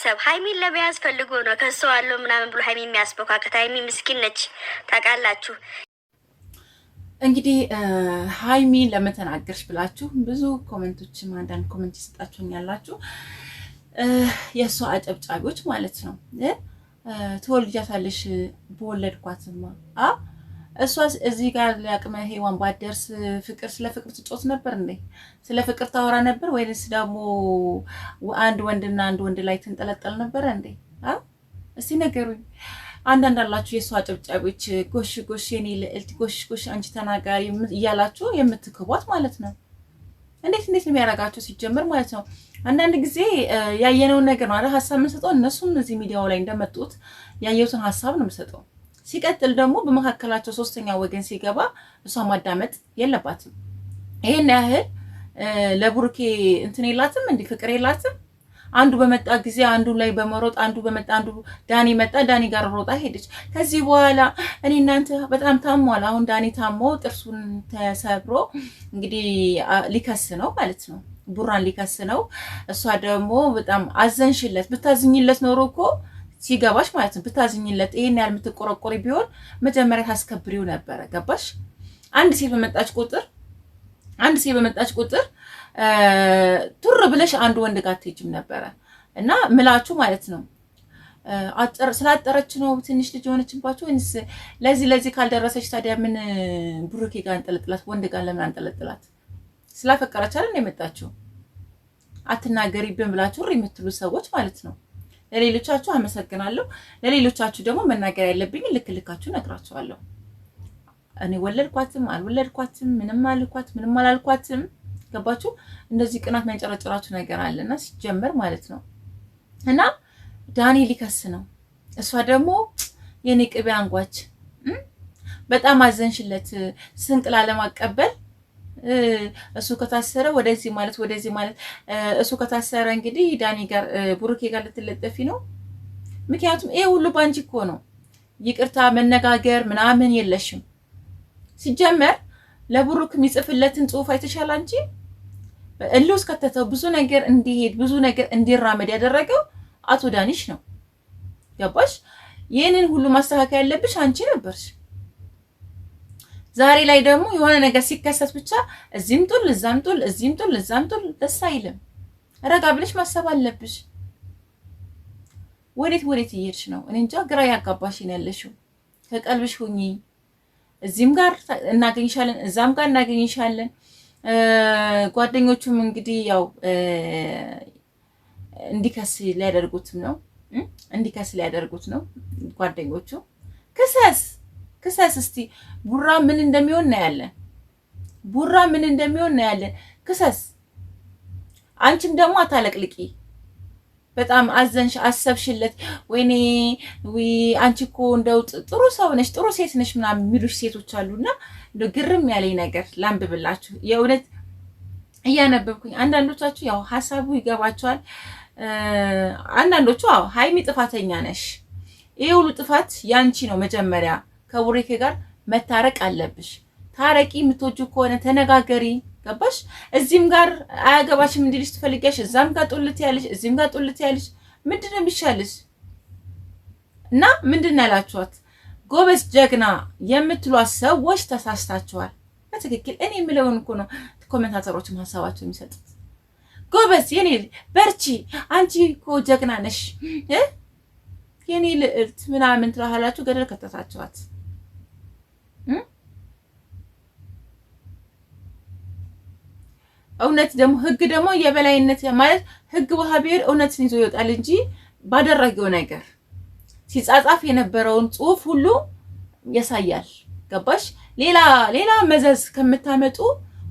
ቤተሰብ ሀይሚን ለመያዝ ፈልጎ ነው ከሰው አለው ምናምን ብሎ ሀይሚ የሚያስበካከት ሀይሚ ምስኪን ነች ታውቃላችሁ። እንግዲህ ሀይሚን ለምን ተናገርሽ ብላችሁ ብዙ ኮሜንቶችም አንዳንድ ኮሜንት ይሰጣችሁኛላችሁ። የእሷ አጨብጫቢዎች ማለት ነው። ትወልጃታለሽ በወለድኳትማ እሷ እዚህ ጋር ለአቅመ ሔዋን ባደርስ ፍቅር ስለ ፍቅር ትጮት ነበር እንዴ? ስለ ፍቅር ታወራ ነበር ወይስ ደግሞ አንድ ወንድና አንድ ወንድ ላይ ትንጠለጠል ነበር እንዴ? እስቲ ነገሩኝ። አንዳንድ አላችሁ የእሷ አጨብጫቢዎች ጎሽ ጎሽ የኔ ልዕልት ጎሽ ጎሽ አንቺ ተናጋሪ እያላችሁ የምትክቧት ማለት ነው። እንዴት ነው የሚያረጋችሁ ሲጀምር ማለት ነው። አንዳንድ ጊዜ ያየነውን ነገር ነው አይደል ሐሳብ የምንሰጠው። እነሱም እዚህ ሚዲያው ላይ እንደመጡት ያየሁትን ሐሳብ ነው የምሰጠው። ሲቀጥል ደግሞ በመካከላቸው ሶስተኛ ወገን ሲገባ እሷ ማዳመጥ የለባትም። ይሄን ያህል ለቡርኬ እንትን የላትም እንዴ? ፍቅር የላትም? አንዱ በመጣ ጊዜ አንዱ ላይ በመሮጥ አንዱ በመጣ አንዱ ዳኒ መጣ፣ ዳኒ ጋር ሮጣ ሄደች። ከዚህ በኋላ እኔ እናንተ በጣም ታሟል። አሁን ዳኒ ታሞ ጥርሱን ተሰብሮ እንግዲህ ሊከስ ነው ማለት ነው። ቡራን ሊከስ ነው። እሷ ደግሞ በጣም አዘንሽለት። ብታዝኝለት ኖሮ እኮ ሲገባሽ ማለት ነው። ብታዝኝለት ይሄን ያህል የምትቆረቆሪ ቢሆን መጀመሪያ ታስከብሪው ነበረ። ገባሽ? አንድ ሴት በመጣች ቁጥር ቱር ብለሽ አንድ ወንድ ጋር ትሄጂም ነበረ እና ምላችሁ ማለት ነው። ስላጠረች ነው ትንሽ ልጅ ሆነችባችሁ ወይስ ለዚህ ካልደረሰች ታዲያ ምን ብሩኬ ጋር አንጠለጥላት? ወንድ ጋር ለምን አንጠለጥላት? ስላፈቀረች አይደል የመጣችው? አትናገሪብን ብላችሁ የምትሉ ሰዎች ማለት ነው። ለሌሎቻችሁ አመሰግናለሁ። ለሌሎቻችሁ ደግሞ መናገር ያለብኝ ልክልካችሁ ነግራችኋለሁ። እኔ ወለድኳትም አልወለድኳትም ምንም አልኳት ምንም አላልኳትም። ገባችሁ? እንደዚህ ቅናት የሚያንጨረጭራችሁ ነገር አለና ሲጀመር ማለት ነው። እና ዳኒ ሊከስ ነው። እሷ ደግሞ የኔ ቅቤ አንጓች በጣም አዘንሽለት። ስንቅ ላለማቀበል እሱ ከታሰረ ወደዚህ ማለት እሱ ከታሰረ እንግዲህ ዳኒ ጋር ቡሩኬ ጋር ልትለጠፊ ነው። ምክንያቱም ይሄ ሁሉ ባንቺ እኮ ነው። ይቅርታ መነጋገር ምናምን የለሽም። ሲጀመር ለቡሩክ የሚጽፍለትን ጽሁፍ አይተሻል አንቺ። እልውስ ከተተው ብዙ ነገር እንዲሄድ ብዙ ነገር እንዲራመድ ያደረገው አቶ ዳኒሽ ነው። ገባሽ? ይሄንን ሁሉ ማስተካከል ያለብሽ አንቺ ነበርሽ። ዛሬ ላይ ደግሞ የሆነ ነገር ሲከሰት ብቻ እዚህም ጡል እዛም ጡል እዚህም ጡል እዛም ጡል ደስ አይልም። ረጋ ብለሽ ማሰብ አለብሽ። ወዴት እየሄድሽ ነው? እኔ እንጃ ግራ ያጋባሽ ነው ያለሽው። ከቀልብሽ ሁኚ። እዚህም ጋር እናገኝሻለን እዛም ጋር እናገኝሻለን። ጓደኞቹም እንግዲህ ያው እንዲከስ ሊያደርጉት ነው ጓደኞቹ። ክሰስ እስቲ ቡራ ምን እንደሚሆን እናያለን። ክሰስ። አንቺም ደግሞ አታለቅልቂ። በጣም አዘንሽ አሰብሽለት። ወይኔ አንቺ እኮ እንደው ጥሩ ሰው ነሽ ጥሩ ሴት ነሽ ምናምን የሚሉሽ ሴቶች አሉና እንደው ግርም ያለኝ ነገር ላንብብላችሁ። የእውነት እያነበብኩኝ አንዳንዶቻችሁ ያው ሐሳቡ ይገባቸዋል። አንዳንዶቹ ሀይሚ ጥፋተኛ ነሽ፣ ይሄ ሁሉ ጥፋት ያንቺ ነው። መጀመሪያ ከቡሬኬ ጋር መታረቅ አለብሽ። ታረቂ። የምትወጂው ከሆነ ተነጋገሪ። ገባሽ? እዚህም ጋር አያገባሽም እንዲልሽ ትፈልጊያለሽ፣ እዛም ጋር ጡልት ያለሽ፣ እዚህም ጋር ጡልት ያለሽ። ምንድነው የሚሻልሽ? እና ምንድነው ያላችኋት? ጎበዝ ጀግና የምትሏት ሰዎች ተሳስታችኋል። በትክክል እኔ የምለውን እኮ ነው ኮሜንታተሮችም ሐሳባቸው የሚሰጡት። ጎበዝ የኔ በርቺ፣ አንቺ እኮ ጀግና ነሽ የኔ ልዕልት ምናምን ትላላችሁ። ገደል ከተታችኋት። እውነት ደግሞ ህግ ደግሞ የበላይነት ማለት ህግ በሀቢር እውነትን ይዞ ይወጣል እንጂ ባደረገው ነገር ሲጻጻፍ የነበረውን ጽሁፍ ሁሉ ያሳያል። ገባሽ? ሌላ መዘዝ ከምታመጡ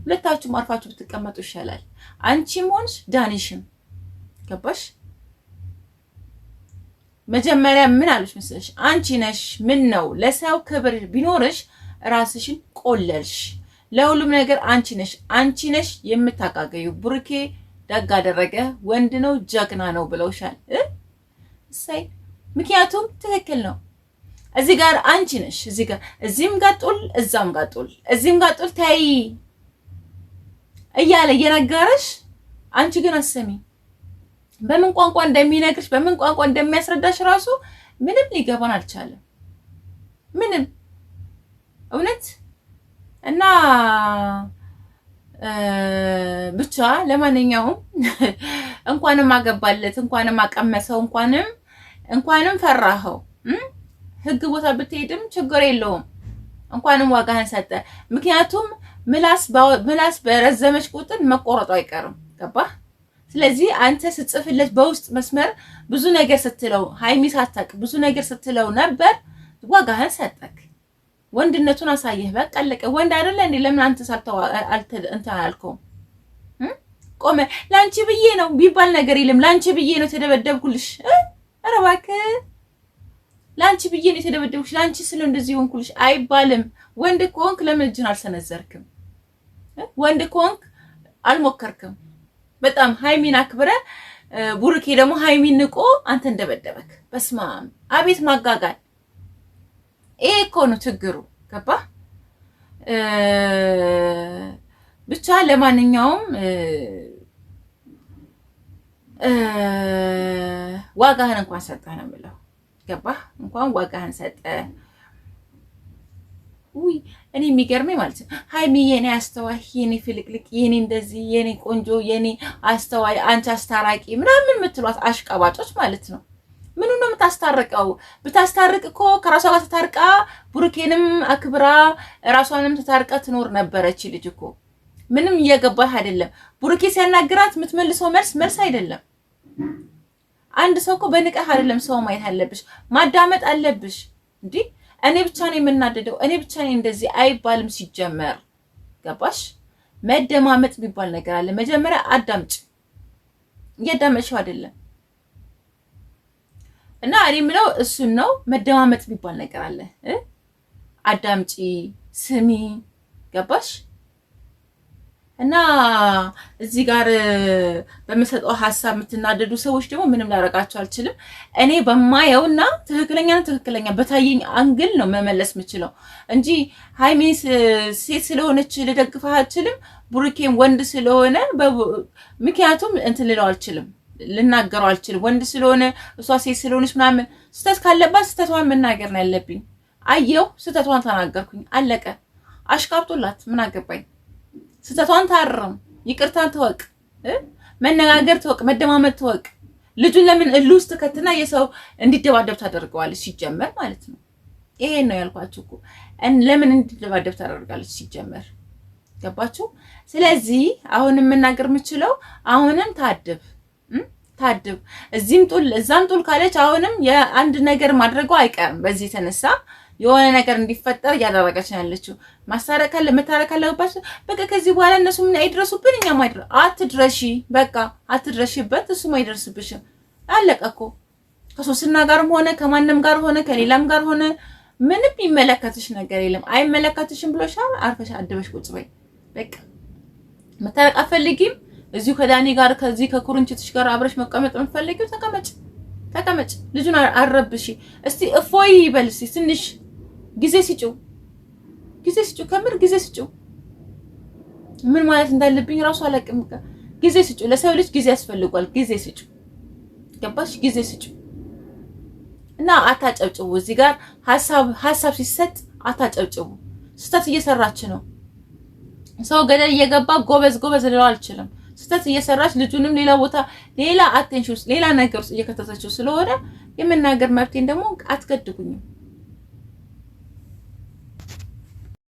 ሁለታችሁም አርፋችሁ ብትቀመጡ ይሻላል። አንቺም ሆንሽ ዳኒሽም። ገባሽ? መጀመሪያ ምን አሉሽ መሰለሽ? አንቺ ነሽ ምን ነው ለሰው ክብር ቢኖርሽ ራስሽን ቆለልሽ። ለሁሉም ነገር አንቺ ነሽ የምታቃገዩ። ብሩኬ ደግ አደረገ፣ ወንድ ነው፣ ጀግና ነው ብለውሻል። እሰይ። ምክንያቱም ትክክል ነው። እዚህ ጋር አንቺ ነሽ፣ እዚህ ጋር እዚህም ጋር ጡል እዛም ጋር ጡል እዚህም ጋር ጡል ታይ እያለ እየነገረሽ አንቺ ግን አሰሚ። በምን ቋንቋ እንደሚነግርሽ በምን ቋንቋ እንደሚያስረዳሽ ራሱ ምንም ሊገባን አልቻለም። ምንም እውነት እና ብቻ ለማንኛውም እንኳንም አገባለት እንኳንም አቀመሰው እንኳንም ፈራኸው። ህግ ቦታ ብትሄድም ችግር የለውም። እንኳንም ዋጋህን ሰጠ። ምክንያቱም ምላስ በረዘመች ቁጥር መቆረጡ አይቀርም። ገባህ? ስለዚህ አንተ ስትጽፍለት በውስጥ መስመር ብዙ ነገር ስትለው ሃይሚ ሳታውቅ ብዙ ነገር ስትለው ነበር። ዋጋህን ሰጠክ። ወንድነቱን አሳየህ። በቃ አለቀ። ወንድ አይደለ እንዴ? ለምን አንተ ሳልተው እንትን አልከውም? ቆመ ላንቺ ብዬ ነው ቢባል ነገር የለም። ላንቺ ብዬ ነው ተደበደብኩልሽ። ኧረ እባክህ ላንቺ ብዬ ነው የተደበደብኩሽ፣ ላንቺ ስለ እንደዚህ ሆንኩልሽ አይባልም። ወንድ ከሆንክ ለምን እጅን አልሰነዘርክም? ወንድ ከሆንክ አልሞከርክም? በጣም ሃይሚን አክብረ ቡርኬ ደግሞ ሃይሚን ንቆ አንተ እንደበደበክ። በስማም አቤት ማጋጋል! ይሄ እኮ ነው ችግሩ። ገባ? ብቻ ለማንኛውም ዋጋህን እንኳን ሰጠህ ነው የምለው። ገባህ? እንኳን ዋጋህን ሰጠህ። ውይ እኔ የሚገርመኝ ማለት ነው ሃይሚ የኔ አስተዋይ፣ የኔ ፍልቅልቅ፣ የኔ እንደዚህ፣ የኔ ቆንጆ፣ የኔ አስተዋይ፣ አንቺ አስታራቂ ምናምን የምትሏት አሽቃባጮች ማለት ነው። ምኑ ነው የምታስታርቀው? ብታስታርቅ እኮ ከራሷ ጋር ተታርቃ ቡርኬንም አክብራ ራሷንም ተታርቃ ትኖር ነበረች። ልጅ እኮ ምንም እየገባህ አይደለም። ቡርኬ ሲያናግራት የምትመልሰው መልስ አይደለም። አንድ ሰው እኮ በንቀህ አይደለም ሰው ማየት አለብሽ፣ ማዳመጥ አለብሽ። እንዴ እኔ ብቻ ነኝ የምናደደው፣ እኔ ብቻ ነኝ እንደዚህ አይባልም ሲጀመር። ገባሽ? መደማመጥ የሚባል ነገር አለ። መጀመሪያ አዳምጪ። እያዳመጥሽው አይደለም። እና እኔ የምለው እሱን ነው። መደማመጥ የሚባል ነገር አለ። አዳምጪ፣ ስሚ። ገባሽ? እና እዚህ ጋር በመሰጠው ሀሳብ የምትናደዱ ሰዎች ደግሞ ምንም ላደርጋቸው አልችልም። እኔ በማየውና ትክክለኛ በታየኝ አንግል ነው መመለስ የምችለው እንጂ ሃይሚ ሴት ስለሆነች ልደግፋት አልችልም። ቡርኬም ወንድ ስለሆነ ምክንያቱም እንትን ልለው አልችልም፣ ልናገረው አልችልም። ወንድ ስለሆነ እሷ ሴት ስለሆነች ምናምን ስህተት ካለባት ስህተቷን መናገር ነው ያለብኝ። አየው ስህተቷን ተናገርኩኝ፣ አለቀ። አሽቃብጦላት ምን አገባኝ? ስህተቷን ታርም፣ ይቅርታን ትወቅ፣ መነጋገር ትወቅ፣ መደማመጥ ትወቅ። ልጁን ለምን እልህ ውስጥ ከትና የሰው እንዲደባደብ ታደርገዋለች? ሲጀመር ማለት ነው። ይሄን ነው ያልኳችሁ እኮ ለምን እንዲደባደብ ታደርጋለች ሲጀመር። ገባችሁ? ስለዚህ አሁንም መናገር የምችለው አሁንም ታድብ እዚህም ጡል እዛም ጡል ካለች አሁንም የአንድ ነገር ማድረጓ አይቀርም። በዚህ የተነሳ የሆነ ነገር እንዲፈጠር እያደረገች ነው ያለችው። ማስታረቅ መታረቅ አለባችሁ። በቃ ከዚህ በኋላ እነሱ ምን አይድረሱብን፣ እኛም አትድረሺ፣ በቃ አትድረሺበት፣ እሱም አይደርስብሽም። አለቀ እኮ። ከሶስና ጋርም ሆነ ከማንም ጋር ሆነ ከሌላም ጋር ሆነ ምንም ይመለከትሽ ነገር የለም። አይመለከትሽም ብሎሻል። አርፈሽ አድበሽ ቁጭ በይ። በቃ መታረቅ አትፈልጊም? እዚሁ ከዳኒ ጋር ከዚህ ከኩርንችትሽ ጋር አብረሽ መቀመጥ የምትፈልጊው ተቀመጭ። ልጁን አረብሺ። እስቲ እፎይ ይበል። እስቲ ትንሽ ጊዜ ስጪው፣ ከምር ጊዜ ስጪው። ምን ማለት እንዳለብኝ ራሱ አላውቅም። ጊዜ ስጪው። ለሰው ልጅ ጊዜ ያስፈልጓል። ጊዜ ስጪው። ገባሽ? ጊዜ ስጪው እና አታጨብጭቡ። እዚህ ጋር ሐሳብ ሲሰጥ አታጨብጭቡ። ስህተት እየሰራች ነው። ሰው ገደል እየገባ ጎበዝ ልለው አልችልም። ስህተት እየሰራች ልጁንም ሌላ ቦታ ሌላ አቴንሽን ውስጥ ሌላ ነገር ውስጥ እየከተተችው ስለሆነ የመናገር መብቴን ደግሞ አትገድጉኝም።